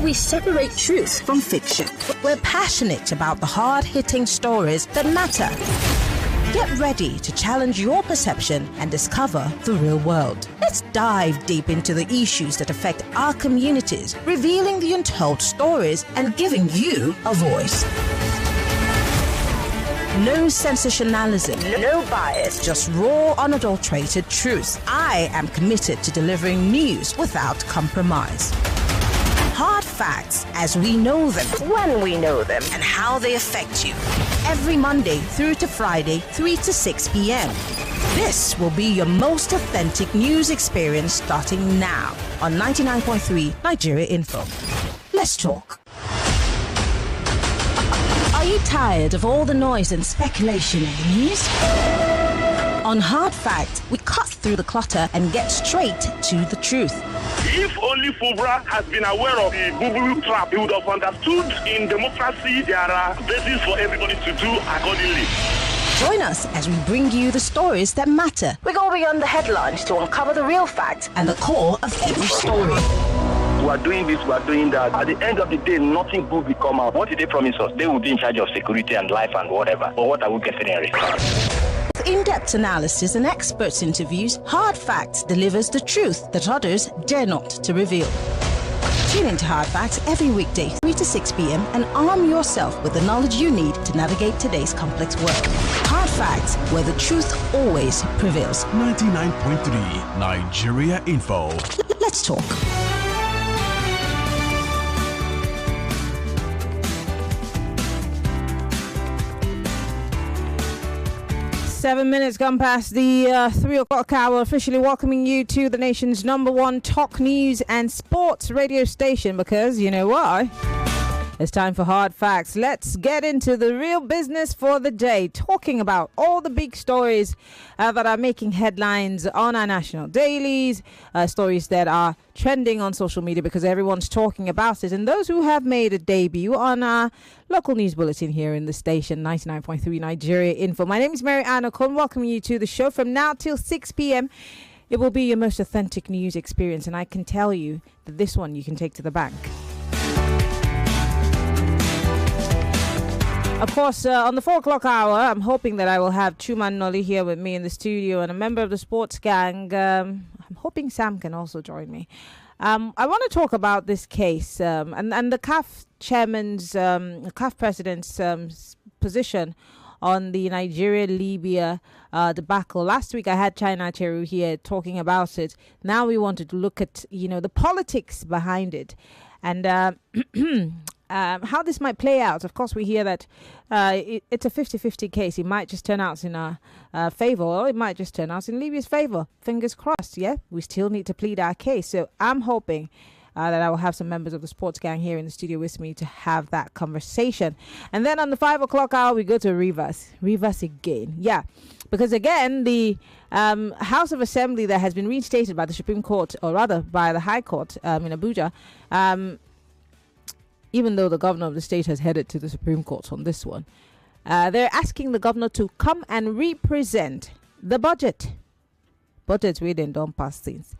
we separate truth from fiction. We're passionate about the hard-hitting stories that matter. Get ready to challenge your perception and discover the real world. Let's dive deep into the issues that affect our communities, revealing the untold stories and giving you a voice. No sensationalism, no bias, just raw, unadulterated truth. I am committed to delivering news without compromise. Hard facts as we know them, when we know them, and how they affect you. Every Monday through to Friday, 3 to 6 p.m. This will be your most authentic news experience starting now on 99.3 Nigeria Info. Let's talk. Are you tired of all the noise and speculation in the news? On Hard Facts, we cut through the clutter and get straight to the truth. If only Fubra has been aware of the boo-boo trap, he would have understood in democracy there are bases for everybody to do accordingly. Join us as we bring you the stories that matter. We go beyond the headlines to uncover the real facts and the core of every story. We are doing this, we are doing that. At the end of the day, nothing good will come out. What did they promise us? They will be in charge of security and life and whatever. But what are we getting in return? With in-depth analysis and experts interviews, Hard Facts delivers the truth that others dare not to reveal. Tune into Hard Facts every weekday, 3 to 6 p.m. and arm yourself with the knowledge you need to navigate today's complex world. Hard Facts, where the truth always prevails. 99.3 Nigeria Info. Let's talk. Seven minutes gone past the 3 o'clock hour, officially welcoming you to the nation's #1 talk news and sports radio station, because you know why? It's time for Hard Facts. Let's get into the real business for the day, talking about all the big stories that are making headlines on our national dailies, stories that are trending on social media because everyone's talking about it, and those who have made a debut on our local news bulletin here in the station, 99.3 Nigeria Info. My name is Maryann Okon, welcoming you to the show from now till 6 p.m. It will be your most authentic news experience, and I can tell you that this one you can take to the bank. Of course, on the 4 o'clock hour, I'm hoping that I will have Chuman Nolly here with me in the studio and a member of the sports gang. I'm hoping Sam can also join me. I want to talk about this case and the CAF chairman's, CAF president's position on the Nigeria-Libya debacle. Last week, I had China Cheru here talking about it. Now we wanted to look at, the politics behind it and how this might play out. Of course, we hear that it's a 50-50 case. It might just turn out in our favor, or it might just turn out in Libya's favor. Fingers crossed, yeah? We still need to plead our case. So I'm hoping that I will have some members of the sports gang here in the studio with me to have that conversation. And then on the 5 o'clock hour, we go to Rivers. Rivers again. Yeah, because again, the House of Assembly that has been reinstated by the Supreme Court, or rather by the High Court in Abuja, even though the governor of the state has headed to the Supreme Court on this one, they're asking the governor to come and represent the budget. Budgets we didn't don't pass things.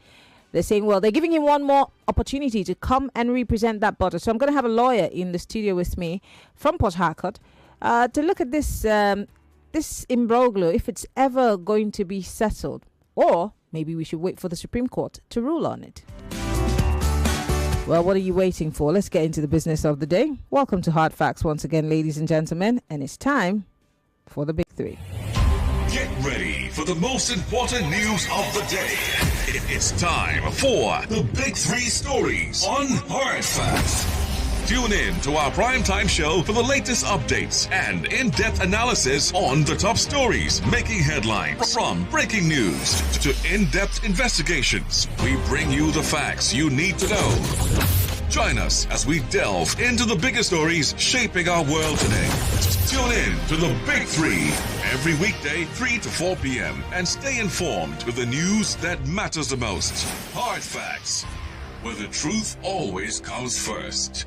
They're saying, well, they're giving him one more opportunity to come and represent that budget. So I'm going to have a lawyer in the studio with me from Port Harcourt to look at this this imbroglio, if it's ever going to be settled, or maybe we should wait for the Supreme Court to rule on it. Well, what are you waiting for? Let's get into the business of the day. Welcome to Hard Facts once again, ladies and gentlemen. And it's time for the Big Three. Get ready for the most important news of the day. It's time for the Big Three stories on Hard Facts. Tune in to our primetime show for the latest updates and in-depth analysis on the top stories making headlines. From breaking news to in-depth investigations, we bring you the facts you need to know. Join us as we delve into the biggest stories shaping our world today. Tune in to the Big Three every weekday, 3 to 4 p.m. and stay informed with the news that matters the most. Hard Facts, where the truth always comes first.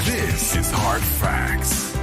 This is Hard Facts.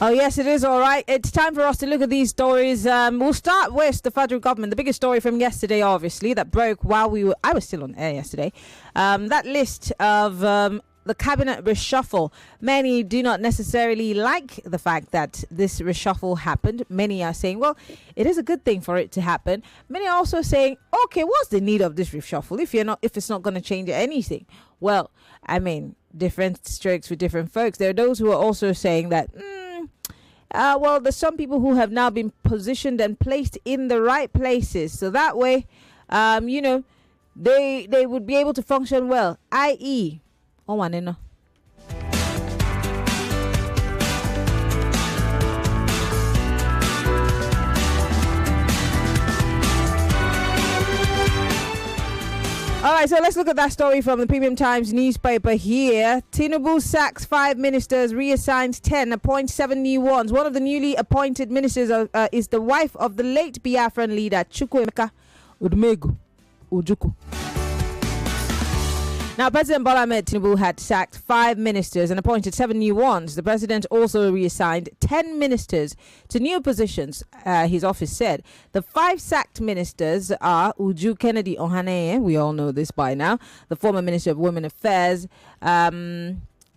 Oh, yes, it is. All right. It's time for us to look at these stories. We'll start with the federal government. The biggest story from yesterday, obviously, that broke while I was still on air yesterday. That list of the cabinet reshuffle. Many do not necessarily like the fact that this reshuffle happened. Many are saying, well, it is a good thing for it to happen. Many are also saying, okay, what's the need of this reshuffle if it's not going to change anything? Well, I mean, different strokes for different folks. There are those who are also saying that, well, there's some people who have now been positioned and placed in the right places. So that way, they would be able to function well, i.e., All right, so let's look at that story from the Premium Times newspaper here. Tinubu sacks 5 ministers, reassigns 10, appoints 7 new ones. One of the newly appointed ministers is the wife of the late Biafran leader, Chukwuemeka Udumegu Ojukwu. Now, President Bola Ahmed Tinubu had sacked 5 ministers and appointed 7 new ones. The president also reassigned 10 ministers to new positions, his office said. The 5 sacked ministers are Uju Kennedy Ohaneye, we all know this by now, the former Minister of Women Affairs.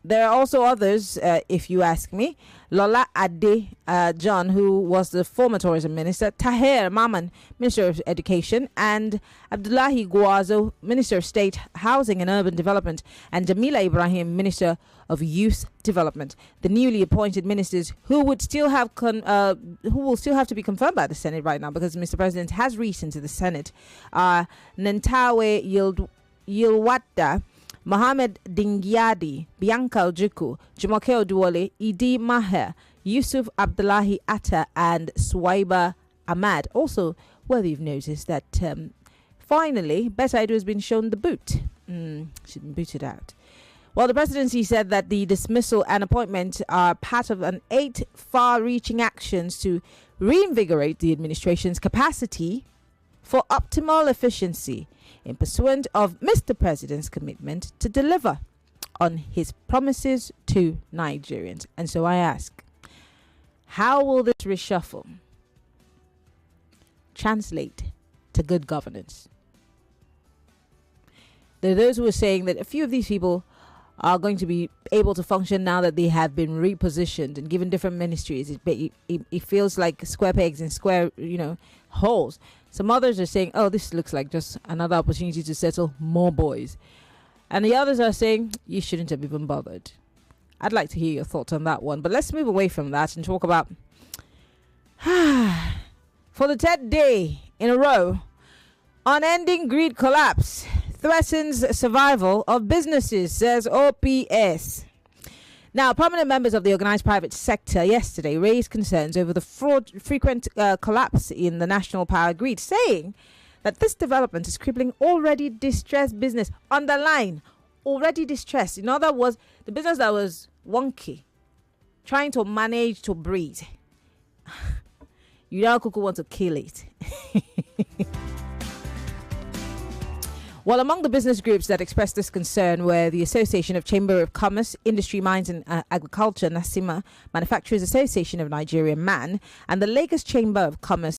There are also others, if you ask me. Lola Ade John, who was the former tourism minister, Tahir Maman, Minister of Education, and Abdullahi Guazo, Minister of State, Housing and Urban Development, and Jamila Ibrahim, Minister of Youth Development. The newly appointed ministers who will still have to be confirmed by the Senate right now, because Mr. President has reasoned to the Senate, are Nantawe Yilwata, Mohammed Dingyadi, Bianca Ojukwu, Jumoke Oduwole, Idi Maher, Yusuf Abdullahi Atta, and Swaiba Ahmad. Also, worthy of notice that finally, Betaidu has been shown the boot. She's been booted out. Well, the presidency said that the dismissal and appointment are part of an 8 far-reaching actions to reinvigorate the administration's capacity for optimal efficiency in pursuant of Mr. President's commitment to deliver on his promises to Nigerians. And so I ask, how will this reshuffle translate to good governance? There are those who are saying that a few of these people are going to be able to function now that they have been repositioned and given different ministries. It feels like square pegs and square, holes. Some others are saying, oh, this looks like just another opportunity to settle more boys. And the others are saying, you shouldn't have even bothered. I'd like to hear your thoughts on that one. But let's move away from that and talk about, for the 10th day in a row, unending greed collapse threatens survival of businesses, says OPS. Now, prominent members of the organised private sector yesterday raised concerns over the frequent collapse in the national power grid, saying that this development is crippling already distressed business. Underline, already distressed. In other words, the business that was wonky, trying to manage to breathe. You now Kuku want to kill it. Well, among the business groups that expressed this concern were the Association of Chamber of Commerce, Industry, Mines and Agriculture, NASIMA, Manufacturers Association of Nigeria, MAN, and the Lagos Chamber of Commerce